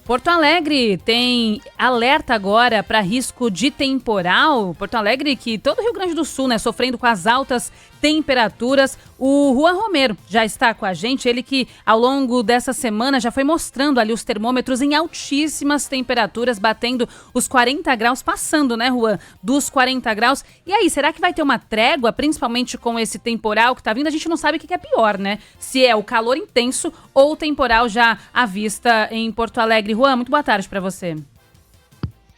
Porto Alegre tem alerta agora para risco de temporal. Porto Alegre, que todo o Rio Grande do Sul, né, sofrendo com as altas temperaturas. O Juan Romero já está com a gente, ele que ao longo dessa semana já foi mostrando ali os termômetros em altíssimas temperaturas, batendo os 40 graus, passando, né, Juan, dos 40 graus. E aí, será que vai ter uma trégua, principalmente com esse temporal que tá vindo? A gente não sabe o que é pior, né? Se é o calor intenso ou o temporal já à vista em Porto Alegre. Juan, muito boa tarde para você.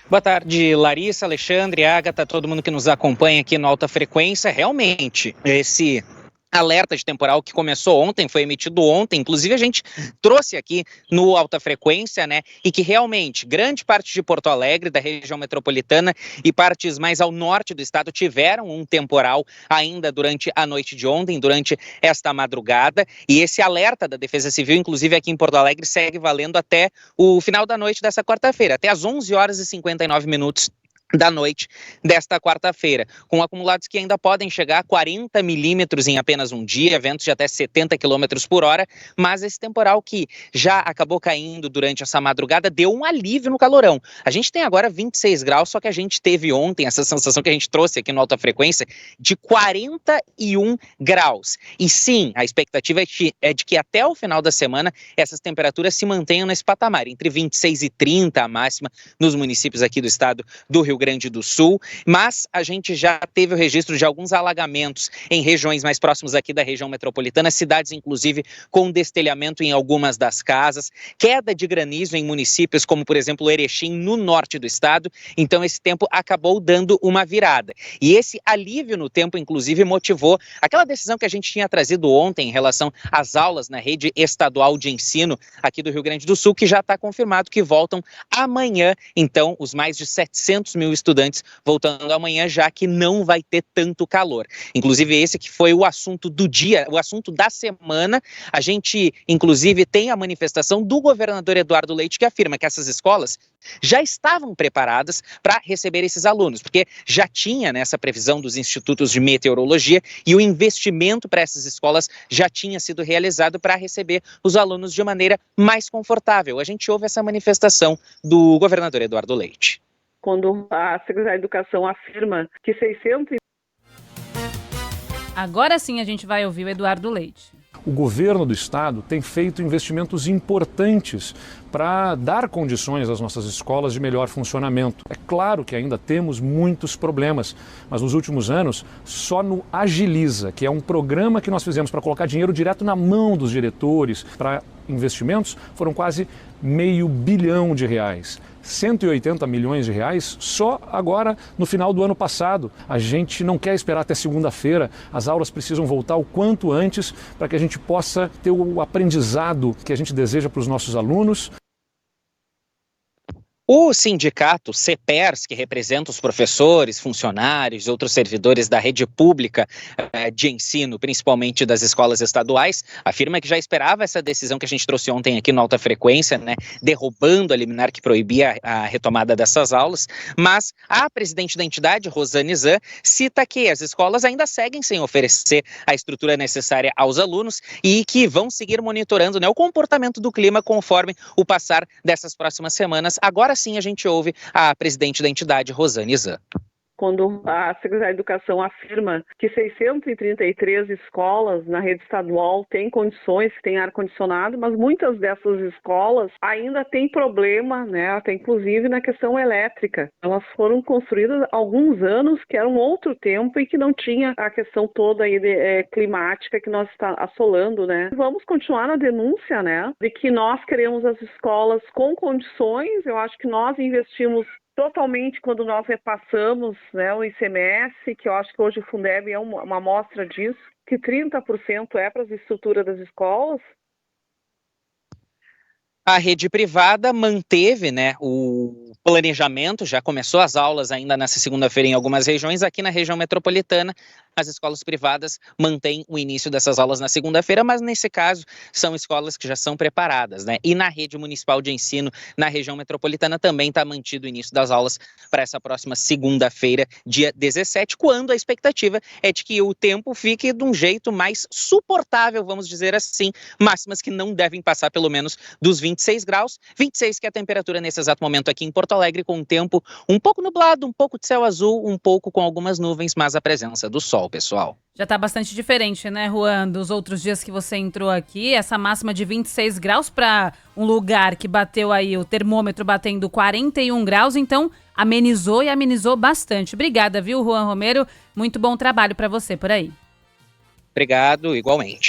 Boa tarde, Larissa, Alexandre, Ágata, todo mundo que nos acompanha aqui no Alta Frequência. Realmente, esse alerta de temporal que começou ontem, foi emitido ontem, inclusive a gente trouxe aqui no Alta Frequência, né, e que realmente grande parte de Porto Alegre, da região metropolitana e partes mais ao norte do estado tiveram um temporal ainda durante a noite de ontem, durante esta madrugada, e esse alerta da Defesa Civil, inclusive aqui em Porto Alegre, segue valendo até o final da noite dessa quarta-feira, até às 11 horas e 59 minutos da noite desta quarta-feira, com acumulados que ainda podem chegar a 40 milímetros em apenas um dia, ventos de até 70 quilômetros por hora, mas esse temporal que já acabou caindo durante essa madrugada deu um alívio no calorão. A gente tem agora 26 graus, só que a gente teve ontem essa sensação que a gente trouxe aqui no Alta Frequência de 41 graus. E sim, a expectativa é de que até o final da semana essas temperaturas se mantenham nesse patamar, entre 26 e 30 a máxima nos municípios aqui do estado do Rio Grande do Sul, mas a gente já teve o registro de alguns alagamentos em regiões mais próximas aqui da região metropolitana, cidades inclusive com destelhamento em algumas das casas, queda de granizo em municípios como, por exemplo, Erechim, no norte do estado. Então esse tempo acabou dando uma virada. E esse alívio no tempo, inclusive, motivou aquela decisão que a gente tinha trazido ontem em relação às aulas na rede estadual de ensino aqui do Rio Grande do Sul, que já está confirmado que voltam amanhã. Então, os mais de 700 mil estudantes voltando amanhã, já que não vai ter tanto calor. Inclusive, esse que foi o assunto do dia, o assunto da semana. A gente, inclusive, tem a manifestação do governador Eduardo Leite, que afirma que essas escolas já estavam preparadas para receber esses alunos, porque já tinha nessa previsão dos institutos de meteorologia e o investimento para essas escolas já tinha sido realizado para receber os alunos de maneira mais confortável. A gente ouve essa manifestação do governador Eduardo Leite. Quando a Secretaria de Educação afirma que 600... Agora sim a gente vai ouvir o Eduardo Leite. O governo do estado tem feito investimentos importantes para dar condições às nossas escolas de melhor funcionamento. É claro que ainda temos muitos problemas, mas nos últimos anos, só no Agiliza, que é um programa que nós fizemos para colocar dinheiro direto na mão dos diretores para investimentos, foram quase R$500 bilhão. 180 milhões de reais só agora no final do ano passado. A gente não quer esperar até segunda-feira, as aulas precisam voltar o quanto antes para que a gente possa ter o aprendizado que a gente deseja para os nossos alunos. O sindicato CEPERS, que representa os professores, funcionários e outros servidores da rede pública de ensino, principalmente das escolas estaduais, afirma que já esperava essa decisão que a gente trouxe ontem aqui no Alta Frequência, né, derrubando a liminar que proibia a retomada dessas aulas, mas a presidente da entidade, Rosane Zan, cita que as escolas ainda seguem sem oferecer a estrutura necessária aos alunos e que vão seguir monitorando, né, o comportamento do clima conforme o passar dessas próximas semanas. Agora sim a gente ouve a presidente da entidade, Rosane Zan. Quando a Secretaria de Educação afirma que 633 escolas na rede estadual têm condições, têm ar-condicionado, mas muitas dessas escolas ainda têm problema, né, até inclusive na questão elétrica. Elas foram construídas há alguns anos, que era um outro tempo e que não tinha a questão toda aí climática que nós está assolando, né. Vamos continuar na denúncia, né, de que nós queremos as escolas com condições. Eu acho que nós investimos totalmente quando nós repassamos, né, o ICMS, que eu acho que hoje o Fundeb é uma amostra disso, que 30% é para as estruturas das escolas. A rede privada manteve, né, o planejamento, já começou as aulas ainda nessa segunda-feira em algumas regiões. Aqui na região metropolitana, as escolas privadas mantêm o início dessas aulas na segunda-feira, mas nesse caso são escolas que já são preparadas, né? E na rede municipal de ensino, na região metropolitana, também está mantido o início das aulas para essa próxima segunda-feira, dia 17, quando a expectativa é de que o tempo fique de um jeito mais suportável, vamos dizer assim, máximas que não devem passar pelo menos dos 26 graus, 26 que é a temperatura nesse exato momento aqui em Porto Alegre, com o tempo um pouco nublado, um pouco de céu azul, um pouco com algumas nuvens, mas a presença do sol, pessoal. Já tá bastante diferente, né, Juan, dos outros dias que você entrou aqui. Essa máxima de 26 graus para um lugar que bateu aí o termômetro batendo 41 graus, então amenizou e amenizou bastante. Obrigada, viu, Juan Romero? Muito bom trabalho para você por aí. Obrigado, igualmente.